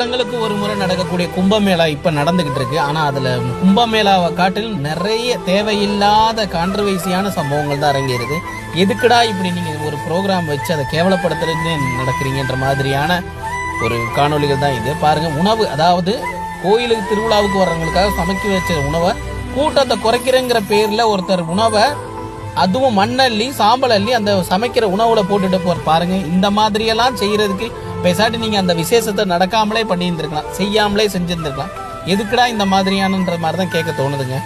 வருடங்களுக்கு ஒரு முறை நடக்கக்கூடிய கும்பமேளா இப்ப நடந்துகிட்டு இருக்கு. ஆனா அதுல கும்பமேளாவை காட்டில் நிறைய தேவையில்லாத கான்ட்ரவர்சியான சம்பவங்கள் தான் அரங்கேறுது. எதுக்குடா இப்படி நீங்க ஒரு ப்ரோக்ராம் வச்சு அதை கேவலப்படுத்துறதுன்னு நடக்கிறீங்கன்ற மாதிரியான ஒரு காணொலிகள் தான் இது. பாருங்க, உணவு, அதாவது கோயிலுக்கு திருவிழாவுக்கு வர்றவங்களுக்காக சமைக்க வச்ச உணவை கூட்டத்தை குறைக்கிறேங்கிற பேர்ல ஒருத்தர் உணவை, அதுவும் மண்ணள்ளி சாம்பல் அள்ளி அந்த சமைக்கிற உணவுல போட்டுட்டு போற. பாருங்க, இந்த மாதிரியெல்லாம் செய்யறதுக்கு பேசாட்டி நீங்க அந்த விசேஷத்தை நடக்காமலே பண்ணியிருந்திருக்கலாம், செய்யாமலே செஞ்சிருந்திருக்கலாம். எதுக்குடா இந்த மாதிரியானன்ற மாதிரி தான் கேட்க தோணுதுங்க.